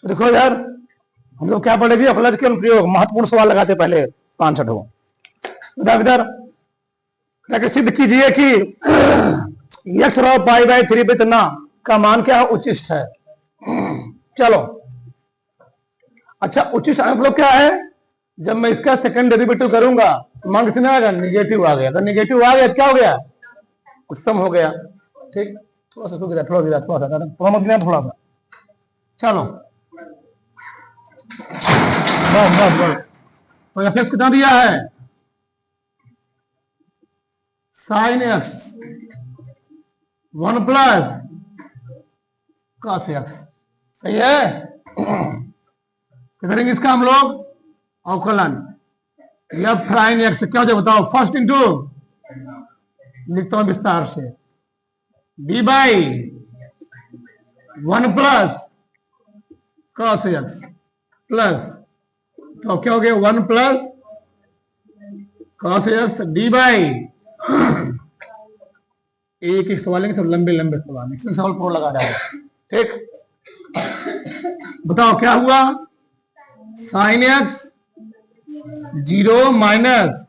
तो देखो यार, हम लोग क्या पढ़े थे, अपलज के अनुप्रयोग, महत्वपूर्ण सवाल लगाते पहले 5-6 हो। इधर जाके सिद्ध कीजिए कि x रॉ पाई बाई 3 पे इतना का मान क्या उचिष्ट है। चलो, अच्छा उचिष्ट मतलब क्या है, जब मैं इसका सेकंड डेरिवेटिव करूंगा तो मान कितना आएगा, निगेटिव आ गया। तो निगेटिव आ गया क्या हो गया, उत्तम हो गया। ठीक, थोड़ा सा थोड़ा सा थोड़ा सा। चलो बस तो एफ एक्स कितना दिया है, sine x 1 plus cos x. सही है। क्या करेंगे इसका हम लोग अवकलन, एफ प्राइम एक्स क्या हो जाए बताओ, फर्स्ट इंटू, लिखता हूं विस्तार से, D by 1 plus cos x plus, तो क्या हो गया 1 plus cos x D by, एक एक सवाल सब लंबे लंबे सवाल, इसमें सवाल पूरा लगा डाला। ठीक, बताओ क्या हुआ, sine x 0 minus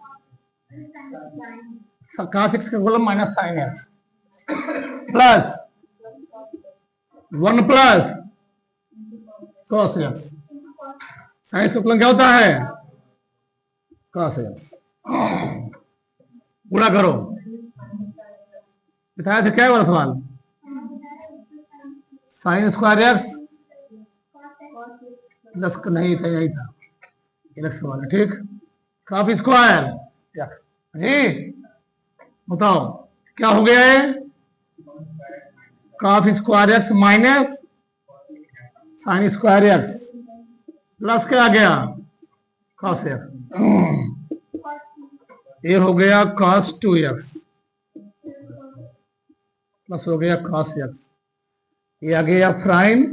cos x का गोलम minus sine x plus 1 plus cos x, sine का गोलम क्या होता है कॉस एक्स। पूरा करो, बताया था क्या वाला सवाल, साइन स्क्वायर एक्स प्लस, नहीं था यही था, अलग सवाल है। ठीक, काफ स्क्वायर एक्स जी, बताओ क्या हो गया है, cos square x minus sine square x plus क्या आ गया कॉस एक्स, ये हो गया cos 2x प्लस हो गया cos x, ये आ गया प्राइम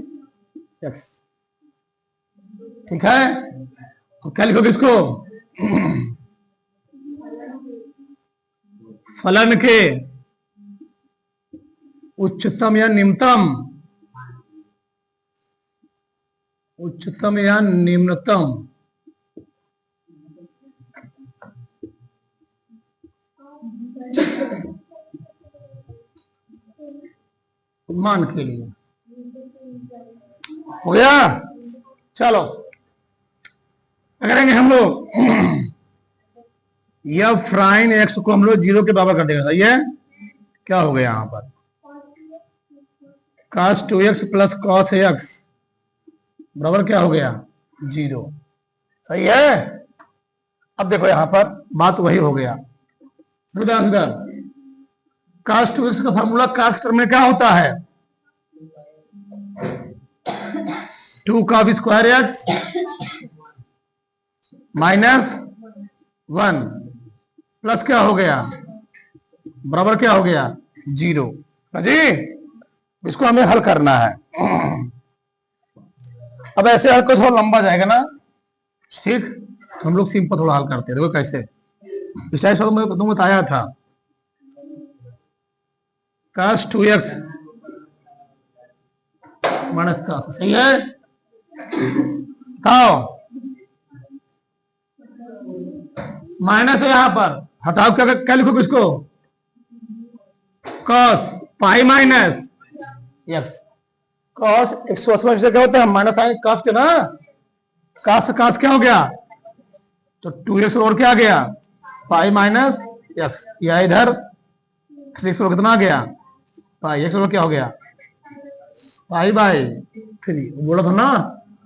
x। ठीक है, तो क्या लिखोगे इसको, फलन के उच्चतम या निम्नतम, उच्चतम या निम्नतम मान के लिए हो गया। चलो करेंगे हम लोग, यह प्राइन एक्स को हम लोग 0 के बराबर कर देगा। सही है, क्या हो गया यहां पर cos 2x plus cos x बराबर क्या हो गया 0। सही है, अब देखो यहां पर बात वही हो गया, cos 2x का फॉर्मूला cos टर्म में क्या होता है, 2 cos square x minus 1 plus क्या हो गया बराबर क्या हो गया 0। जी, इसको हमें हल करना है। अब ऐसे हल को थोड़ा लंबा जाएगा ना, ठीक, हम लोग सिंपल थोड़ा हल करते हैं। देखो कैसे, इस टाइप से मैं तुमको बताया था, cos 2x माइनस cos, सही है, बताओ माइनस है यहां पर, हटाओ क्या क्या लिखोगे इसको, cos pi minus x, cos 180 से क्या होता है माइनस आई cos के ना, cos cos क्या हो गया, तो 2x और क्या आ गया पाई माइनस एक्स, या इधर 3x और कितना आ गया पाई, x और क्या हो गया पाई बाई 3, बोला था ना।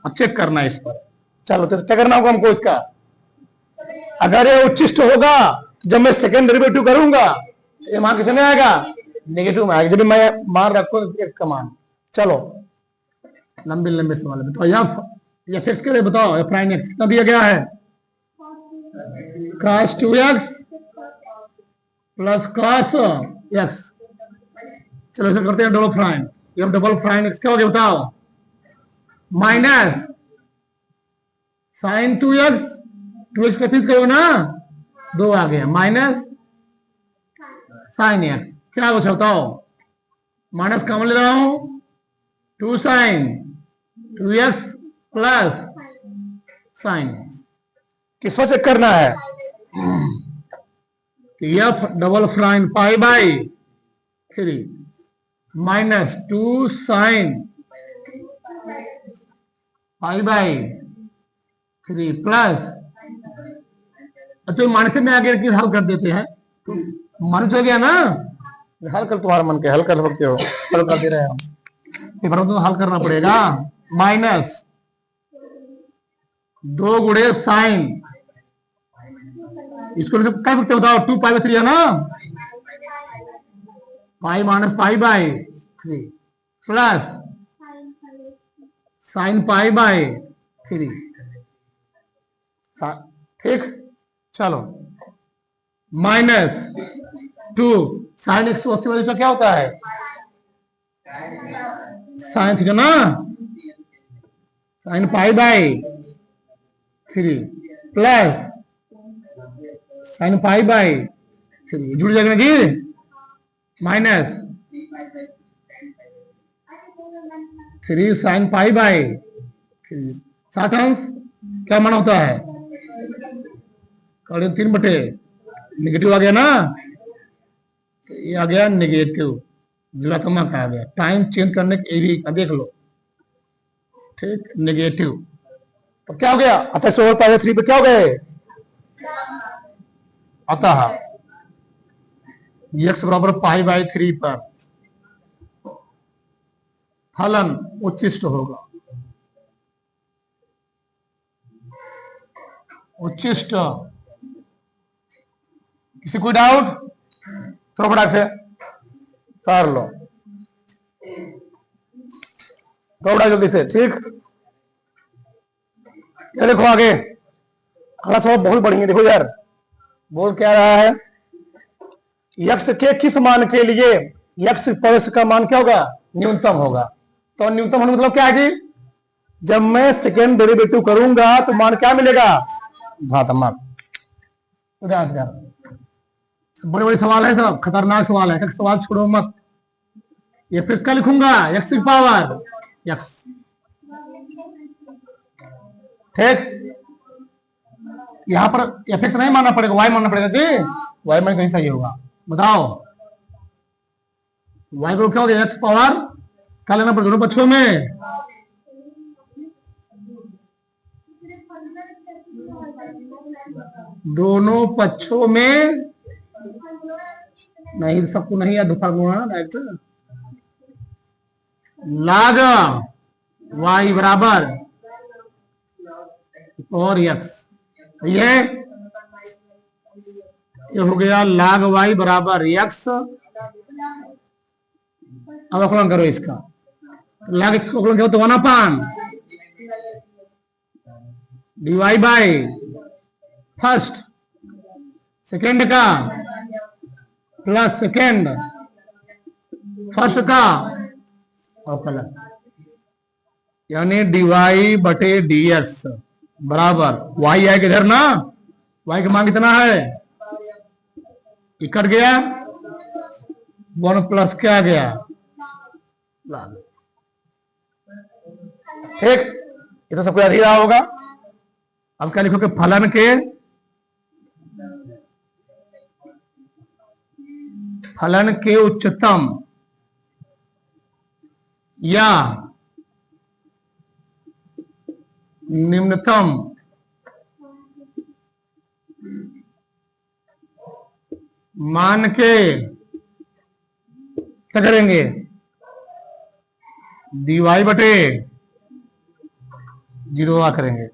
अब चेक करना है इस पर, चलो तो क्या करना होगा हमको इसका, अगर ये उच्चिष्ट होगा जब मैं सेकंड डेरिवेटिव करूंगा ये मान किसमें आएगा नेगेटिव में आएगा, जब मैं मान रखूं एक का मान। चलो लंबे लंबे सवाल बताओ, या फिक्स के लिए बताओ, या प्राइम एक्स कितना दिया गया है cos 2x plus cos x, चलो इसे करते हैं डबल प्राइम, ये डबल प्राइम एक्स क्या हो गया बताओ, माइनस साइन 2x, 2x का फिक्स करो ना 2 आ गया, माइनस साइन एक्स क्या बचा बताओ, माइनस कॉमन ले रहा हूं 2 साइन 2x प्लस साइन। किस पर चेक करना है? F double prime pi by 3 minus 2 sine pi by 3 plus, तो माइनस में आगे हल कर देते हैं, माइनस हो गया ना, हल कर, तुम्हारा मन के हल कर सकते हो, हल कर दे रहे हैं हम, पेपर में तो हल करना पड़ेगा। माइनस 2 गुणे साइन, इसको क्या सकते बताओ, 2 पाई बाई 3 है ना, pi minus pi by 3 plus sine pi by 3, ठीक। चलो माइनस 2 साइन 180 वाले क्या होता है, साइन थीटा ना, sine pi by 3 plus sine pi by 3, जुड़ जाएगा जी, माइनस 3 साइन पाई बाई 3, 60 अंश क्या माना होता है, 3 बटे निगेटिव आ गया ना, ये आ गया निगेटिव, जुड़ा कमा का आ गया, टाइम चेंज करने के एवी का देख लो, ठीक, निगेटिव, तो क्या हो गया, अतः 100 पाई बाई 3 पे क्या हो गए, अतः x बराबर पाई बाई 3 पर फलन उच्चिष्ट होगा, उच्चिष्ट। किसी कोई डाउट, थोड़ा फटाक से कर लो, थोड़ा जल्दी से, ठीक। ये देखो आगे अगला सवाल बहुत बढ़िया, देखो यार बोल क्या रहा है, यक्ष के किस मान के लिए यक्ष परस का मान क्या होगा, न्यूनतम होगा। तो न्यूनतम होने मतलब क्या है कि जब मैं सेकेंड डेरिवेटिव करूंगा तो मान क्या मिलेगा, घातांक। बड़े बड़े सवाल है, सब खतरनाक सवाल है, सवाल छोड़ो मत। ये फिर क्या लिखूंगा, एक्स की पावर एक्स, ठीक। यहां पर एफ एक्स नहीं मानना पड़ेगा, वाई मानना पड़ेगा जी, वाई में कहीं सही होगा, बताओ वाई को क्या हो गया, एक्स पावर क्या लेना पड़ेगा दोनों पक्षों में, दोनों पक्षों में नहीं, सबको नहीं है, धोखा गुणा राइट, लाग वाई बराबर और एक्स, ये हो गया लाग वाई बराबर एक्स। अब अवकलन करो इसका, लाग एक्स को अवकलन करो तो 1/, डीवाई बाई फर्स्ट सेकेंड का प्लस सेकेंड फर्स्ट का अवकलन, यानी डीवाई बटे डीएक्स बराबर वाई आएगा इधर ना, वाई का मान कितना है, कट गया 1 प्लस क्या आ गया, ठीक। ये तो सबको याद ही रहा होगा। अब क्या लिखोगे, फलन के उच्चतम या निम्नतम मान के क्या करेंगे, डीवाई बटे 0 करेंगे,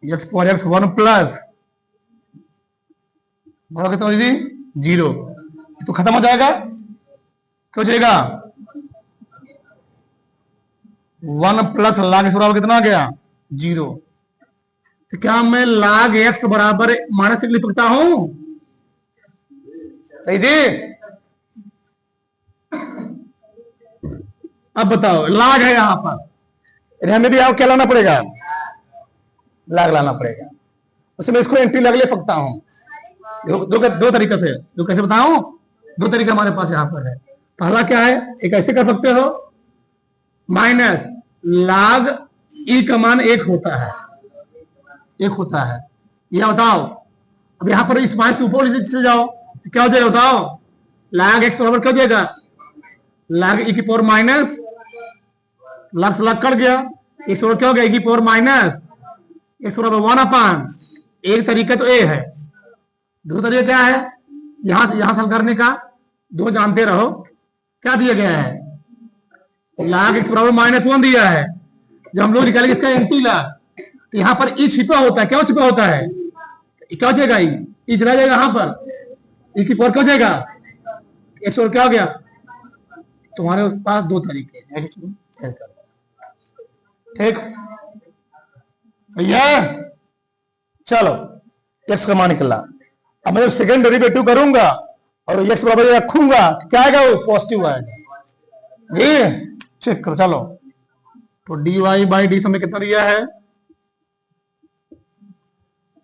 एक्स पावर एक्स 1 प्लस कितना हो जी 0, तो खत्म हो जाएगा, क्या हो जाएगा 1 प्लस लाग एक्स बराबर कितना आ गया 0। तो क्या मैं लाग एक्स बराबर माइनस लिख सकता हूं, सही जी। अब बताओ लाग है यहां पर, हमें भी यहाँ क्या लाना पड़ेगा, लाग लाना पड़ेगा, उसमें इसको एंट्री लग ले सकता हूं, दो तरीके से, जो कैसे बताऊं, 2 तरीका हमारे पास यहां पर है। पहला क्या है, एक ऐसे कर सकते हो, माइनस लाग ई का मान 1 होता है, 1 होता है। यह बताओ, अब यहां पर इस माइनस के ऊपर चले जाओ, तो क्या हो जाएगा बताओ? लाग एक्स बराबर क्या हो जाएगा? लाग ई की पावर माइनस, लाग से लाग कट गया, एक्स बराबर क्या हो गया? ई की पावर माइनस एक्स बराबर 1/। एक तरीका तो ए है, दूसरा तरीका क्या है? यहां से हल करने का, दो जानते रहो। क्या दिया गया है? लाग एक्स बराबर -1 दिया है। जब हम लोग निकालेंगे इसका एंटी लाग, तो यहां पर ई छिपा होता है। क्या छिपा होता है? क्या हो जाएगा? ई चला जाएगा यहां पर, ई की पावर क्या हो जाएगा? एक्स और क्या हो गया? तुम्हारे पास दो तरीके हैं, ठीक है? चलो, एक्स का मान निकला। अब मैं सेकेंड डेरिवेटिव करूंगा और एक्स बराबर रखूंगा, तो क्या आएगा? वो पॉजिटिव आएगा जी। चेक करो, चलो। तो dy बाई डी हमें कितना दिया है?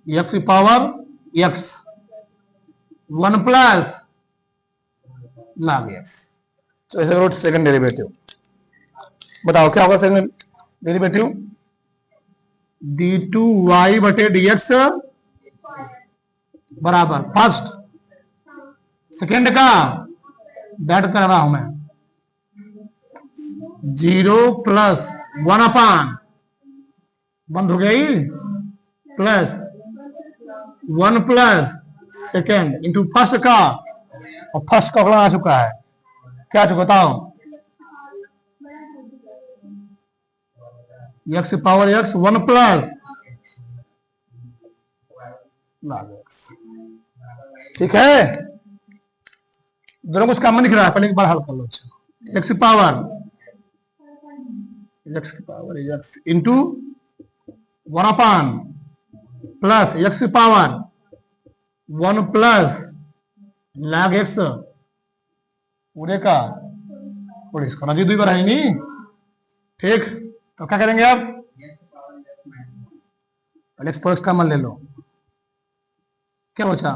एक्स की power x 1 plus log x. तो ऐसे करो सेकंड डेरिवेटिव। बताओ क्या होगा सेकंड डेरिवेटिव? d2y बटे dx बराबर फर्स्ट सेकंड का डेट कर रहा हूं मैं, 0 प्लस 1/, बंद हो गई, plus 1 plus second into first का, और फर्स्ट का आ चुका है। क्या चुका बताओ? एक्स पावर एक्स 1 प्लस, ठीक है? दोनों कुछ कॉमन दिख रहा है, पहले एक बार हल कर लो। X power x into 1/, plus x power 1 plus log x पूरे का, और इसका नजीब 2 बार है नहीं, ठीक? तो क्या करेंगे आप? एक्स पर एक्स का मान ले लो। क्या बचा?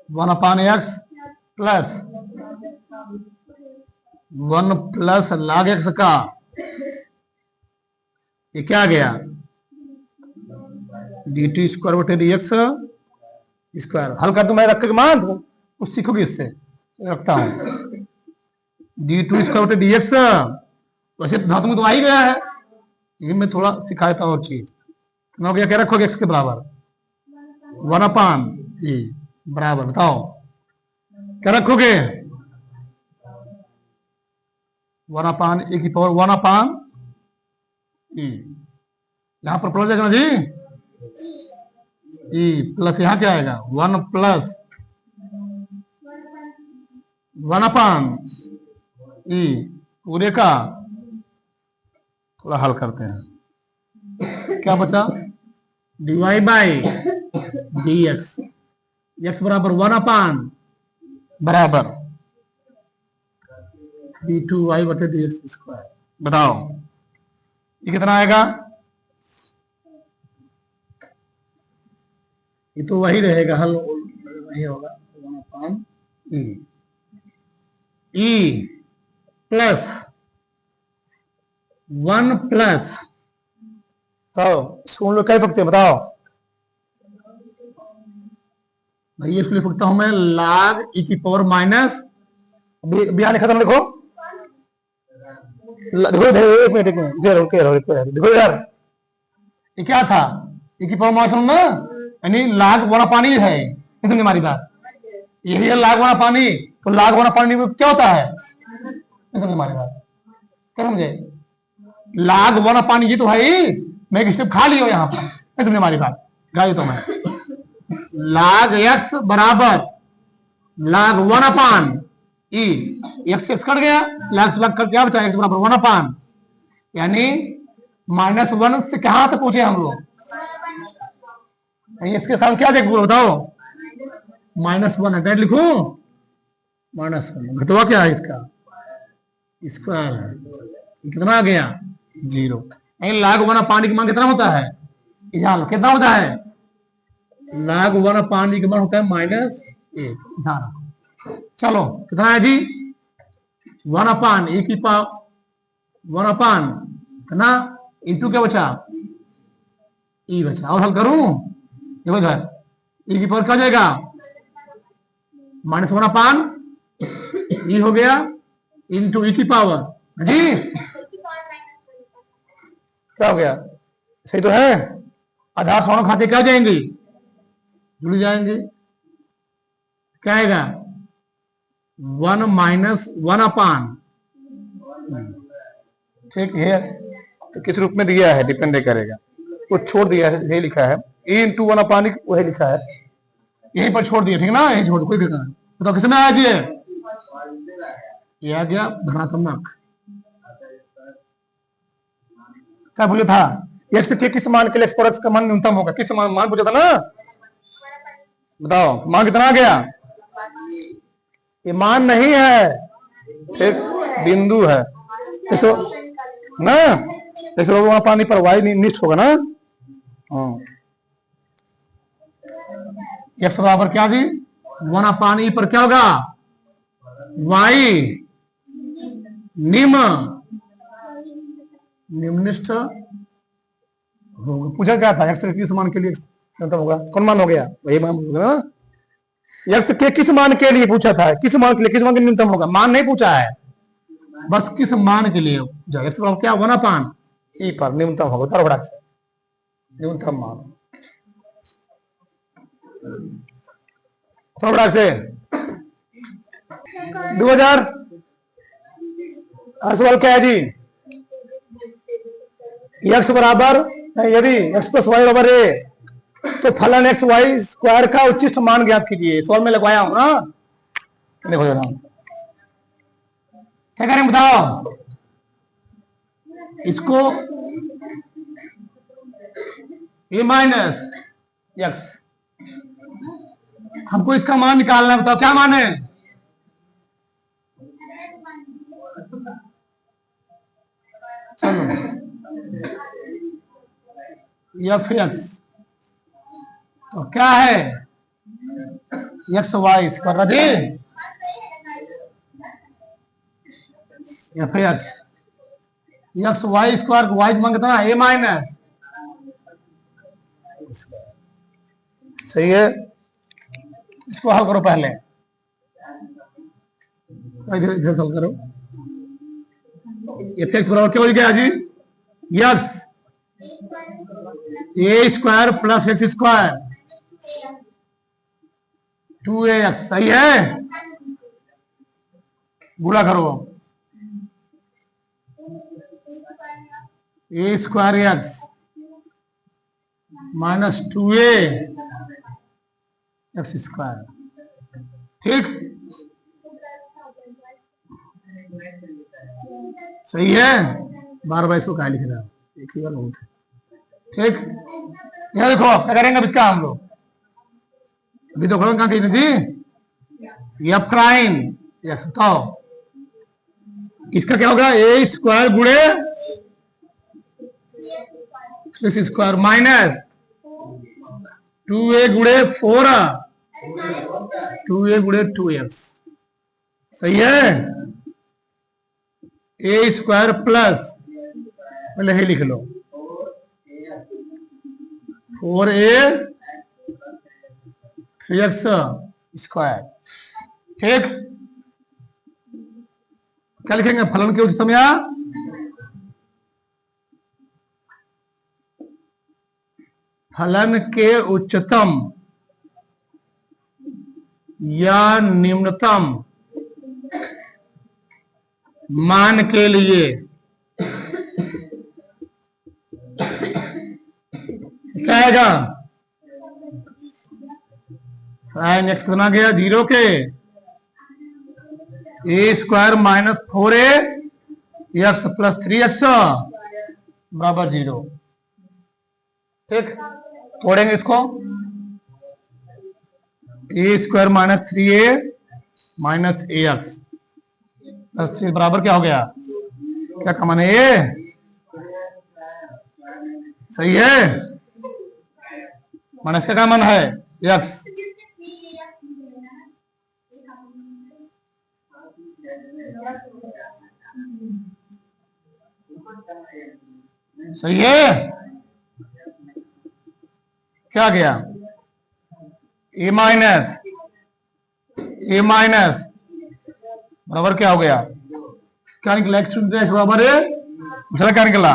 1/x plus 1 plus log x का, ये क्या आ गया? dt स्क्वायर बटे dx स्क्वायर। हल कर दूं मैं रख के मान, कुछ सीखोगे इससे, रखता हूं। d2 स्क्वायर बटे dx, वैसे धातु में तो आ ही गया है, लेकिन मैं थोड़ा सिखाया था और चीज। हो गया, क्या रखोगे? x के बराबर 1/e बराबर, बताओ क्या रखोगे? 1/e की पावर 1/e, यहां पर प्लस जाएगा ना जी, e प्लस यहां क्या आएगा? 1 प्लस 1/e पूरे का। थोड़ा हल करते हैं, क्या बचा? dy बाई dx, x बराबर 1/, बराबर d2y बटे dx स्क्वायर। बताओ ये कितना आएगा? ये तो वही रहेगा, हल वही होगा, 1/e e प्लस 1 प्लस, तो इसको लोग कह सकते हैं, बताओ भाई? इसको लिख सकता हूं मैं लाग ई की पावर माइनस, बिहार लिखा था ना, देखो देखो, एक मिनट देखो यार, ये क्या था? ई की पावर माइनस ना, यानी लाग वाला पानी है, समझे हमारी बात? यही है लाग वाला पानी। तो लाग वाला पानी में क्या होता है? समझे हमारी बात? क्या समझे? लाग वाला पानी ये तो है ही, मैं एक स्टेप खा लियो यहाँ पर, तुमने हमारी बात गाई तो मैं। लाग एक्स बराबर लाग 1/e, एक्स एक्स कट गया, लाग से लाग कट, क्या बचा? एक्स बराबर 1/, यानी -1 से कहां तक पहुंचे हम लोग? इसके साथ क्या देखो बताओ? -1 है, लिखू -1, घटवा क्या है इसका? स्क्वायर है, कितना आ गया? 0। लाग 1/e का मान कितना होता है? ध्यान, कितना होता है? लाग 1/e का मान होता है -1। ध्यान रखो। चलो कितना है जी? 1/e की पावर वन अपान ना, इंटू क्या बचा, ई बचा। और हल करूं, देखो इधर ई की पावर क्या हो जाएगा, -1 ई हो गया इंटू ई की पावर जी, क्या हो गया, सही तो है। आधार सौनों खाते क्या हो जाएंगी, जुड़ जाएंगे। क्या आएगा, 1 - 1 अपान, ठीक है। तो किस रूप में दिया है डिपेंड करेगा, कुछ छोड़ दिया है, यही लिखा है e इंटू 1 अपान, वही लिखा है, यहीं पर छोड़ दिया, ठीक ना, यही छोड़, कोई दिक्कत नहीं। बताओ किसमें आया जी, ये आ गया धनात्मक। क्या पूछा था, एक्स के किस मान के लिए एक्स पर एक्स का मान न्यूनतम होगा, किस मान पूछा था ना, बताओ मान कितना आ गया, ये मान नहीं है, एक बिंदु है, इसको ना, इसको वहां पानी पर वाई निष्ठ होगा ना। एक्स बराबर क्या जी, 1 अपान ई पर क्या होगा, वाई निम्निष्ठ होगा। पूछा क्या था, एक्स के किस मान के लिए न्यूनतम होगा, कौन मान हो गया, वही मान होगा ना। एक्स के किस मान के लिए पूछा था, किस मान के लिए, किस मान के न्यूनतम होगा, मान नहीं पूछा है, बस किस मान के लिए। जो एक्स बराबर क्या, 1 अपान ई पर न्यूनतम होगा, उतार से न्यूनतम मान, थोड़ा से 2000 सवाल क्या है जी, एक्स बराबर, यदि एक्स प्लस वाई बराबर ए, तो फलन एक्स वाई स्क्वायर का उच्चिष्ट मान ज्ञात कीजिए। सवाल में लगवाया हूं ना, देखो जरा क्या करें बताओ, इसको ए माइनस एक्स, हमको इसका मान निकालना है, बताओ क्या मान है, चलो एफ एक्स, तो क्या है, एक्स वाई स्क्वायर जी, f x y square, y मांगता है ए माइनस, सही है। इसको हल करो पहले, इधर हल करो, एफ एक्स बराबर क्या हो गया जी, x a square plus x square 2ax, सही है, गुणा करो, a square x minus 2a x square, ठीक, सही है। बार बार इसको क्या लिख रहा है, एक ही बार बहुत है, ठीक। यह देखो क्या करेंगे अब इसका हम लोग, अभी तो कहाँ कहीं थी, एफ प्राइम एक्स, बताओ इसका क्या होगा, ए स्क्वायर गुणे एक्स स्क्वायर माइनस 2a गुणे 4 2a गुणे 2x, सही है। ए स्क्वायर प्लस, पहले ही लिख लो 4a 3x स्क्वायर, ठीक। क्या लिखेंगे, फलन के उच्चतम या फलन के उच्चतम या निम्नतम मान के लिए क्या आएगा, साइन एक्स कितना गया 0 के, a square minus 4a x plus 3x बराबर 0, ठीक। तोड़ेंगे इसको, ए स्क्वायर माइनस 3a माइनस ए एक्स प्लस 3 बराबर क्या हो गया, क्या कमान है ये, सही है, माइनस का मन है एक्स, सही है। क्या गया? ए माइनस बराबर क्या हो गया? क्या निकला? एक्स बराबर है, दूसरा क्या निकला?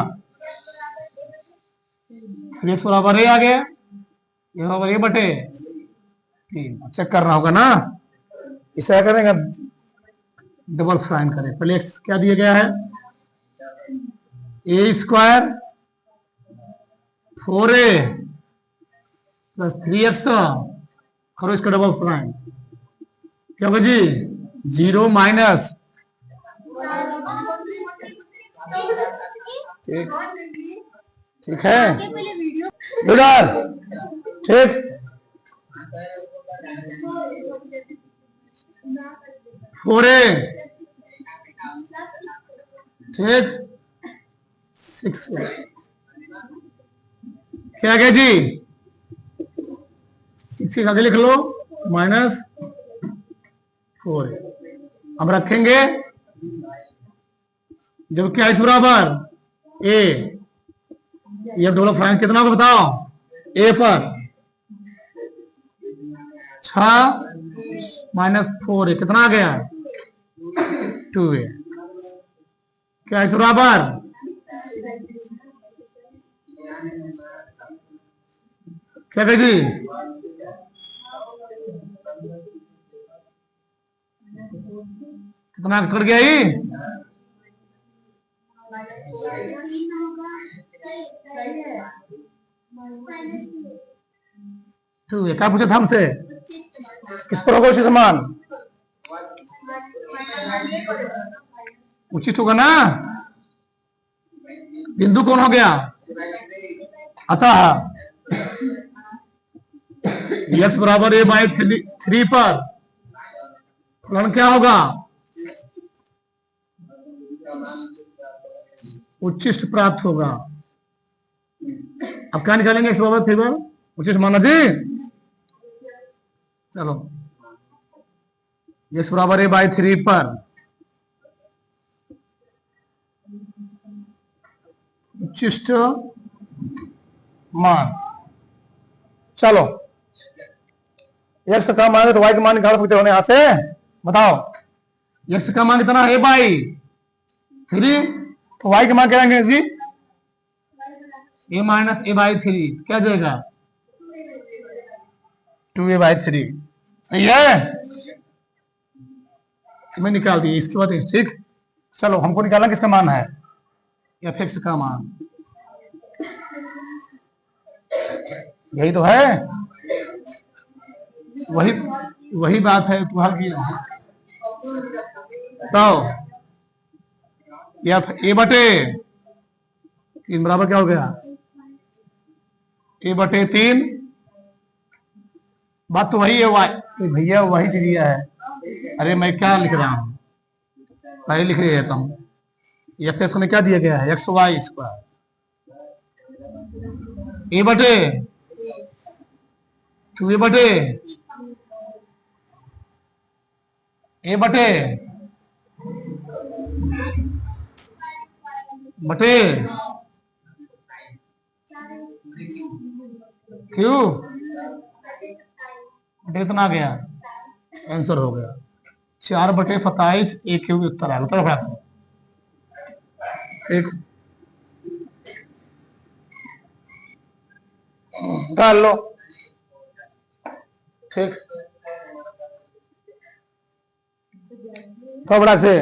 3x बराबर है आ गया, ये बराबर ए बटे 3। चेक करना होगा ना, इसे क्या करेंगे? डबल फाइन करें। पहले एक्स क्या दिया गया है? ए स्क्वायर 4a प्लस 3x करो इसका डबल प्राइम। क्या होगा जी? 0 माइनस, ठीक है इधर, ठीक 4a ठीक 6 क्या गया जी? 6 आगे लिख लो माइनस 4। अब रखेंगे जब क्या x बराबर ए, ये डबल प्राइम कितना होगा बताओ? ए पर 6 माइनस 4 कितना आ गया? 2a। क्या x बराबर क्या कहे जी? कितना कर गया ये? 2a। क्या पूछा था हमसे? किस पर होगा उसी समान? उचित होगा ना? बिंदु कौन हो गया? अतः x बराबर a बाई 3 पर फलन क्या होगा? उच्चिष्ट प्राप्त होगा। अब क्या निकालेंगे? x बराबर 3 पर उच्चिष्ट माना जी। चलो x बराबर a बाई 3 पर उच्चिष्ट मान। चलो x का मान है तो y का मान निकाल सकते हो यहां से, बताओ। x का मान कितना है? बाई 3, तो y का मान क्या लेंगे जी? a माइनस ए बाई 3 क्या जाएगा? 2a by 3। सही है, मैं निकाल दी इसके बाद, ठीक। चलो हमको निकालना किसका मान है? f(x) का मान, यही तो है, वही बात है तो हल किया। तो ए बटे 3 बराबर क्या हो गया? ए बटे 3। बात तो वही है भैया, वही चीज है। अरे मैं क्या लिख रहा हूं, पहले लिख लेता हूं। f(x) में क्या दिया गया है? एक्स वाई स्क्वायर ए बटे 2a बटे ए बटे क्यों बटे इतना आ गया? आंसर हो गया 4 बटे 27 एक क्यों उत्तर आएगा। उत्तर फटाक से एक डाल लो, ठीक तो फटाक से